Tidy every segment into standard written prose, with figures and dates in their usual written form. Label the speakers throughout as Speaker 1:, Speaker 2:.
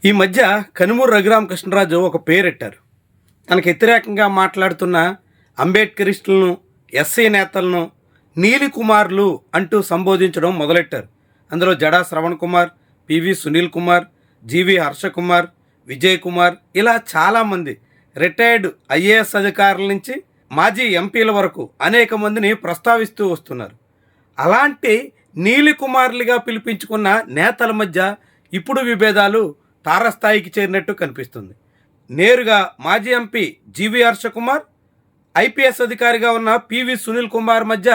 Speaker 1: ఈ మధ్య కనుమూరు రఘురామకృష్ణరాజు ఒక పేరెట్టారు. తనకు వ్యతిరేకంగా మాట్లాడుతున్న అంబేద్కరిస్టులను, ఎస్సీ నేతలను నీలి కుమార్లు అంటూ సంబోధించడం మొదలెట్టారు. అందులో జడా శ్రవణ్ కుమార్, పివి సునీల్ కుమార్, జీవి హర్షకుమార్, విజయ్ కుమార్ ఇలా చాలామంది రిటైర్డ్ ఐఏఎస్ అధికారుల నుంచి మాజీ ఎంపీల వరకు అనేక మందిని ప్రస్తావిస్తూ వస్తున్నారు. అలాంటి నీలి కుమార్లుగా పిలిపించుకున్న నేతల మధ్య ఇప్పుడు విభేదాలు తారస్థాయికి చేరినట్టు కనిపిస్తుంది. నేరుగా మాజీ ఎంపీ జీవి హర్షకుమార్, ఐపీఎస్ అధికారిగా ఉన్న పివి సునీల్ కుమార్ మధ్య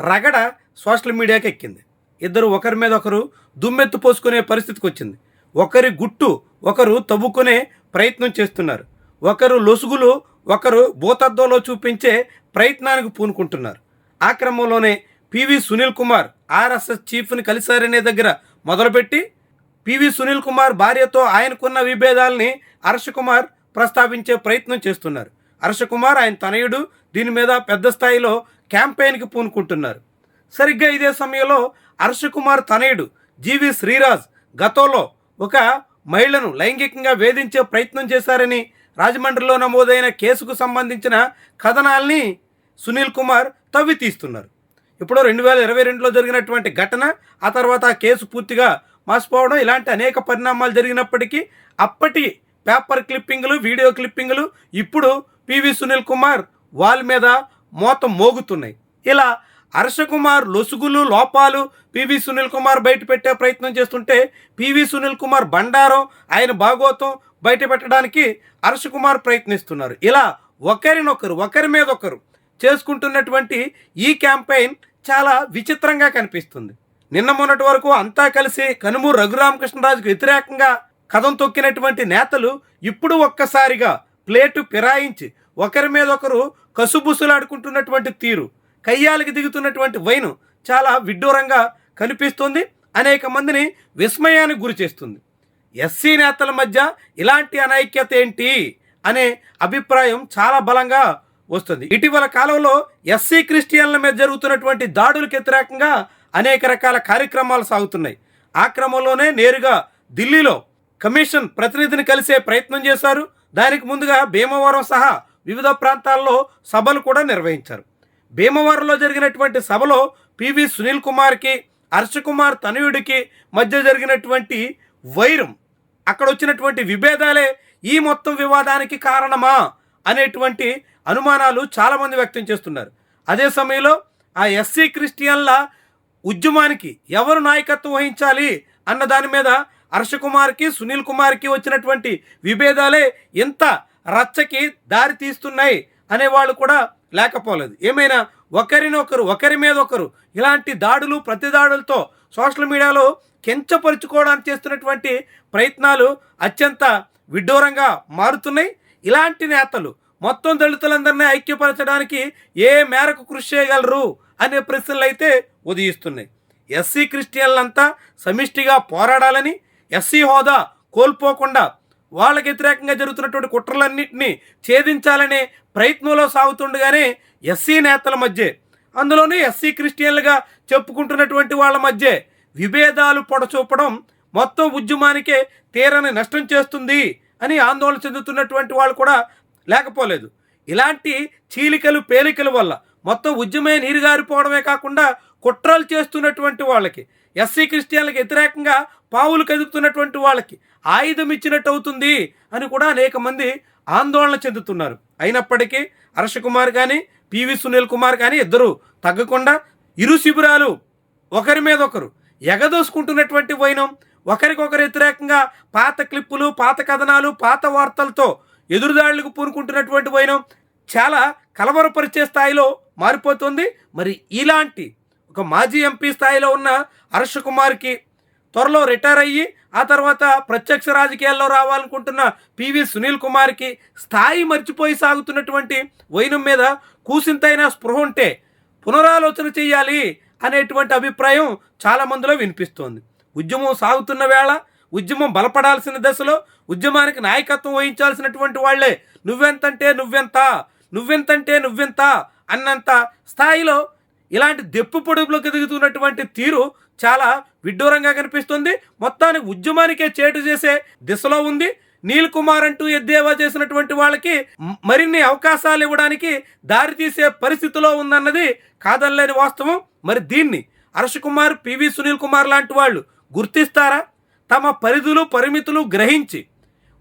Speaker 1: రగడ సోషల్ మీడియాకి ఎక్కింది. ఇద్దరు ఒకరి మీద ఒకరు దుమ్మెత్తు పోసుకునే పరిస్థితికి వచ్చింది. ఒకరి గుట్టు ఒకరు తవ్వుకునే ప్రయత్నం చేస్తున్నారు. ఒకరు లొసుగులు ఒకరు భూతద్దంలో చూపించే ప్రయత్నానికి పూనుకుంటున్నారు. ఆ క్రమంలోనే పివి సునీల్ కుమార్ ఆర్ఎస్ఎస్ చీఫ్ని కలిశారనే దగ్గర మొదలుపెట్టి పివి సునీల్ కుమార్ భార్యతో ఆయనకున్న విభేదాలని హర్షకుమార్ ప్రస్తావించే ప్రయత్నం చేస్తున్నారు. హర్షకుమార్ ఆయన తనయుడు దీని మీద పెద్ద స్థాయిలో క్యాంపెయిన్కి పూనుకుంటున్నారు. సరిగ్గా ఇదే సమయంలో హర్షకుమార్ తనయుడు జీవి శ్రీరాజ్ గతంలో ఒక మహిళను లైంగికంగా వేధించే ప్రయత్నం చేశారని రాజమండ్రిలో నమోదైన కేసుకు సంబంధించిన కథనాల్ని సునీల్ కుమార్ తవ్వి తీస్తున్నారు. ఇప్పుడు 2022లో జరిగినటువంటి ఘటన, ఆ తర్వాత ఆ కేసు పూర్తిగా మాసిపోవడం, ఇలాంటి అనేక పరిణామాలు జరిగినప్పటికీ అప్పటి పేపర్ క్లిప్పింగ్లు, వీడియో క్లిప్పింగ్లు ఇప్పుడు పివి సునీల్ కుమార్ వాళ్ళ మీద మోత మోగుతున్నాయి. ఇలా హర్షకుమార్ లొసుగులు లోపాలు పివి సునీల్ కుమార్ బయట పెట్టే ప్రయత్నం చేస్తుంటే పివి సునీల్ కుమార్ బండారం, ఆయన భాగోతం బయట పెట్టడానికి హర్షకుమార్ ప్రయత్నిస్తున్నారు. ఇలా ఒకరి మీద ఒకరు చేసుకుంటున్నటువంటి ఈ క్యాంపెయిన్ చాలా విచిత్రంగా కనిపిస్తుంది. నిన్న మొన్నటి వరకు అంతా కలిసి కనుమూరు రఘురామకృష్ణరాజుకు వ్యతిరేకంగా కథం తొక్కినటువంటి నేతలు ఇప్పుడు ఒక్కసారిగా ప్లేటు ఫిరాయించి ఒకరి మీద ఒకరు కసుబుసులాడుకుంటున్నటువంటి తీరు, కయ్యాలకి దిగుతున్నటువంటి వైను చాలా విడ్డూరంగా కనిపిస్తుంది. అనేక మందిని విస్మయానికి గురి చేస్తుంది. ఎస్సీ నేతల మధ్య ఇలాంటి అనైక్యత ఏంటి అనే అభిప్రాయం చాలా బలంగా వస్తుంది. ఇటీవల కాలంలో ఎస్సీ క్రిస్టియన్ల మీద జరుగుతున్నటువంటి దాడులకు వ్యతిరేకంగా అనేక రకాల కార్యక్రమాలు సాగుతున్నాయి. ఆ క్రమంలోనే నేరుగా ఢిల్లీలో కమిషన్ ప్రతినిధిని కలిసే ప్రయత్నం చేశారు. దానికి ముందుగా భీమవరం సహా వివిధ ప్రాంతాల్లో సభలు కూడా నిర్వహించారు. భీమవరంలో జరిగినటువంటి సభలో పివి సునీల్ కుమార్కి, హర్షకుమార్ తనయుడికి మధ్య జరిగినటువంటి వైరం, అక్కడ వచ్చినటువంటి విభేదాలే ఈ మొత్తం వివాదానికి కారణమా అనేటువంటి అనుమానాలు చాలామంది వ్యక్తం చేస్తున్నారు. అదే సమయంలో ఆ ఎస్సీ క్రిస్టియన్ల ఉద్యమానికి ఎవరు నాయకత్వం వహించాలి అన్న దాని మీద హర్షకుమార్కి, సునీల్ కుమార్కి వచ్చినటువంటి విభేదాలే ఇంత రచ్చకి దారి తీస్తున్నాయి అనేవాళ్ళు కూడా లేకపోలేదు. ఏమైనా ఒకరి మీద ఒకరు ఇలాంటి దాడులు, ప్రతిదాడులతో సోషల్ మీడియాలో కించపరుచుకోవడానికి చేస్తున్నటువంటి ప్రయత్నాలు అత్యంత విడ్డూరంగా మారుతున్నాయి. ఇలాంటి నేతలు మొత్తం దళితులందరినీ ఐక్యపరచడానికి ఏ మేరకు కృషి చేయగలరు అనే ప్రశ్నలు అయితే ఉదయిస్తున్నాయి. ఎస్సీ క్రిస్టియన్లంతా సమిష్టిగా పోరాడాలని, ఎస్సీ హోదా కోల్పోకుండా వాళ్ళకి వ్యతిరేకంగా జరుగుతున్నటువంటి కుట్రలన్నింటినీ ఛేదించాలనే ప్రయత్నంలో సాగుతుండగానే ఎస్సీ నేతల మధ్య, అందులోనే ఎస్సీ క్రిస్టియన్లుగా చెప్పుకుంటున్నటువంటి వాళ్ళ మధ్య విభేదాలు పొడచూపడం మొత్తం ఉద్యమానికే తీరని నష్టం చేస్తుంది అని ఆందోళన చెందుతున్నటువంటి వాళ్ళు కూడా లేకపోలేదు. ఇలాంటి చీలికలు పేలికల వల్ల మొత్తం ఉద్యమే నీరుగారిపోవడమే కాకుండా కుట్రలు చేస్తున్నటువంటి వాళ్ళకి, ఎస్సీ క్రిస్టియన్లకు వ్యతిరేకంగా పావులు కదుపుతున్నటువంటి వాళ్ళకి ఆయుధం ఇచ్చినట్టు అవుతుంది అని కూడా అనేక మంది ఆందోళన చెందుతున్నారు. అయినప్పటికీ హర్షకుమార్ కానీ పివి సునీల్ కుమార్ కానీ ఇద్దరు తగ్గకుండా ఇరు శిబిరాలు ఒకరి మీద ఒకరు ఎగదోసుకుంటున్నటువంటి వైనం, ఒకరికొకరు వ్యతిరేకంగా పాత క్లిప్పులు, పాత కథనాలు, పాత వార్తలతో ఎదురుదాడులకు పూనుకుంటున్నటువంటి వైనం చాలా కలవరపరిచే స్థాయిలో మారిపోతుంది. మరి ఇలాంటి ఒక మాజీ ఎంపీ స్థాయిలో ఉన్న హర్షకుమార్కి, త్వరలో రిటైర్ అయ్యి ఆ తర్వాత ప్రత్యక్ష రాజకీయాల్లో రావాలనుకుంటున్న పివి సునీల్ కుమార్కి స్థాయి మర్చిపోయి సాగుతున్నటువంటి వైనం మీద కూసింతైనా స్పృహ ఉంటే పునరాలోచన చేయాలి అనేటువంటి అభిప్రాయం చాలా మందిలో వినిపిస్తోంది. ఉద్యమం సాగుతున్న వేళ, ఉద్యమం బలపడాల్సిన దశలో ఉద్యమానికి నాయకత్వం వహించాల్సినటువంటి వాళ్లే నువ్వెంత అన్నంత స్థాయిలో ఇలాంటి దెప్పు పొడుపులకు దిగుతున్నటువంటి తీరు చాలా విడ్డూరంగా కనిపిస్తుంది. మొత్తానికి ఉద్యమానికే చేటు చేసే దిశలో ఉంది. నీల్ కుమార్ అంటూ ఎద్దేవా చేసినటువంటి వాళ్ళకి మరిన్ని అవకాశాలు ఇవ్వడానికి దారితీసే పరిస్థితిలో ఉందన్నది కాదనలేని వాస్తవం. మరి దీన్ని హర్ష కుమార్, పివి సునీల్ కుమార్ లాంటి వాళ్ళు గుర్తిస్తారా? తమ పరిధులు పరిమితులు గ్రహించి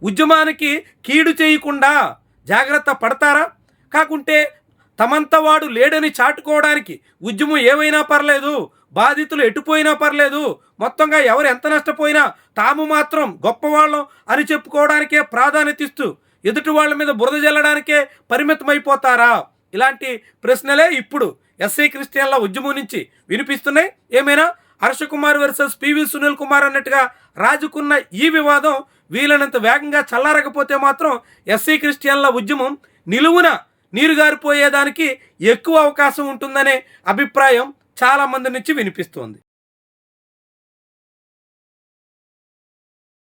Speaker 1: ఉద్యమానికి కీడు చేయకుండా జాగ్రత్త పడతారా? కాకుంటే తమంత వాడు లేడని చాటుకోవడానికి ఉద్యమం ఏమైనా పర్లేదు, బాధితులు ఎటుపోయినా పర్లేదు, మొత్తంగా ఎవరు ఎంత నష్టపోయినా తాము మాత్రం గొప్పవాళ్ళం అని చెప్పుకోవడానికే ప్రాధాన్యత ఇస్తూ ఎదుటి వాళ్ళ మీద బురద జల్లడానికే పరిమితమైపోతారా? ఇలాంటి ప్రశ్నలే ఇప్పుడు ఎస్సీ క్రిస్టియన్ల ఉద్యమం నుంచి వినిపిస్తున్నాయి. ఏమైనా హర్ష కుమార్ వర్సెస్ పివి సునీల్ కుమార్ అన్నట్టుగా రాజుకున్న ఈ వివాదం వీలైనంత వేగంగా చల్లారకపోతే మాత్రం ఎస్సీ క్రిస్టియన్ల ఉద్యమం నిలువున నీరుగారిపోయేదానికి ఎక్కువ అవకాశం ఉంటుందనే అభిప్రాయం చాలా మంది నుంచి వినిపిస్తోంది.